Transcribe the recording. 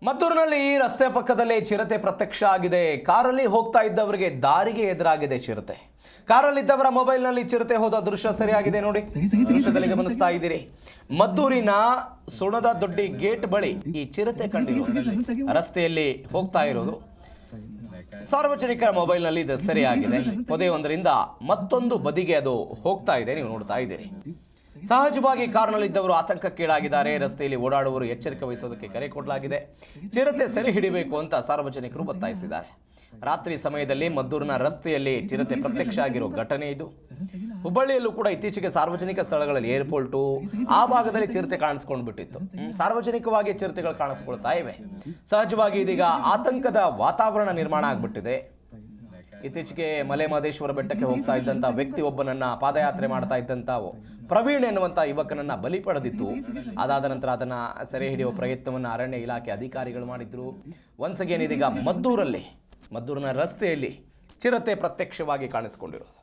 ಮದ್ದೂರಿನಲ್ಲಿ ರಸ್ತೆ ಪಕ್ಕದಲ್ಲೇ ಚಿರತೆ ಪ್ರತ್ಯಕ್ಷ ಆಗಿದೆ. ಕಾರಲ್ಲಿ ಹೋಗ್ತಾ ಇದ್ದವರಿಗೆ ದಾರಿಗೆ ಎದುರಾಗಿದೆ ಚಿರತೆ. ಕಾರಲ್ಲಿದ್ದವರ ಮೊಬೈಲ್ನಲ್ಲಿ ಚಿರತೆ ಹೋದ ದೃಶ್ಯ ಸರಿಯಾಗಿದೆ ನೋಡಿ. ದೃಶ್ಯದಲ್ಲಿ ಗಮನಿಸ್ತಾ ಇದ್ದೀರಿ. ಮದ್ದೂರಿನ ಸುಣದ ದೊಡ್ಡಿ ಗೇಟ್ ಬಳಿ ಈ ಚಿರತೆ ಕಂಡಿರೋದು ರಸ್ತೆಯಲ್ಲಿ ಹೋಗ್ತಾ ಇರೋದು. ಸಾರ್ವಜನಿಕರ ಮೊಬೈಲ್ನಲ್ಲಿ ಇದು ಸರಿಯಾಗಿದೆ. ಪೊದೆ ಒಂದರಿಂದ ಮತ್ತೊಂದು ಬದಿಗೆ ಅದು ಹೋಗ್ತಾ ಇದೆ, ನೀವು ನೋಡ್ತಾ ಇದ್ದೀರಿ. ಸಹಜವಾಗಿ ಕಾರಿನಲ್ಲಿದ್ದವರು ಆತಂಕಕ್ಕೀಡಾಗಿದ್ದಾರೆ. ರಸ್ತೆಯಲ್ಲಿ ಓಡಾಡುವವರು ಎಚ್ಚರಿಕೆ ವಹಿಸೋದಕ್ಕೆ ಕರೆ ಕೊಡಲಾಗಿದೆ. ಚಿರತೆ ಸೆರೆ ಹಿಡಿಬೇಕು ಅಂತ ಸಾರ್ವಜನಿಕರು ಒತ್ತಾಯಿಸಿದ್ದಾರೆ. ರಾತ್ರಿ ಸಮಯದಲ್ಲಿ ಮದ್ದೂರಿನ ರಸ್ತೆಯಲ್ಲಿ ಚಿರತೆ ಪ್ರತ್ಯಕ್ಷ ಆಗಿರೋ ಘಟನೆ ಇದು. ಹುಬ್ಬಳ್ಳಿಯಲ್ಲೂ ಕೂಡ ಇತ್ತೀಚೆಗೆ ಸಾರ್ವಜನಿಕ ಸ್ಥಳಗಳಲ್ಲಿ ಏರ್ಪೋರ್ಟು ಆ ಭಾಗದಲ್ಲಿ ಚಿರತೆ ಕಾಣಿಸ್ಕೊಂಡು ಬಿಟ್ಟಿತ್ತು. ಸಾರ್ವಜನಿಕವಾಗಿ ಚಿರತೆಗಳು ಕಾಣಿಸ್ಕೊಳ್ತಾ ಇವೆ. ಸಹಜವಾಗಿ ಇದೀಗ ಆತಂಕದ ವಾತಾವರಣ ನಿರ್ಮಾಣ ಆಗ್ಬಿಟ್ಟಿದೆ. ಇತ್ತೀಚೆಗೆ ಮಲೆ ಮಹದೇಶ್ವರ ಬೆಟ್ಟಕ್ಕೆ ಹೋಗ್ತಾ ಇದ್ದಂತ ವ್ಯಕ್ತಿ ಒಬ್ಬನನ್ನ ಪಾದಯಾತ್ರೆ ಮಾಡ್ತಾ ಇದ್ದಂತ ಪ್ರವೀಣ್ ಎನ್ನುವಂತ ಯುವಕನನ್ನ ಬಲಿ ಪಡೆದಿತ್ತು. ಅದಾದ ನಂತರ ಅದನ್ನ ಸೆರೆ ಹಿಡಿಯುವ ಪ್ರಯತ್ನವನ್ನ ಅರಣ್ಯ ಇಲಾಖೆ ಅಧಿಕಾರಿಗಳು ಮಾಡಿದ್ರು. ಒನ್ಸ್ ಅಗೇನ್ ಇದೀಗ ಮದ್ದೂರಿನ ರಸ್ತೆಯಲ್ಲಿ ಚಿರತೆ ಪ್ರತ್ಯಕ್ಷವಾಗಿ ಕಾಣಿಸಿಕೊಂಡಿರೋದು.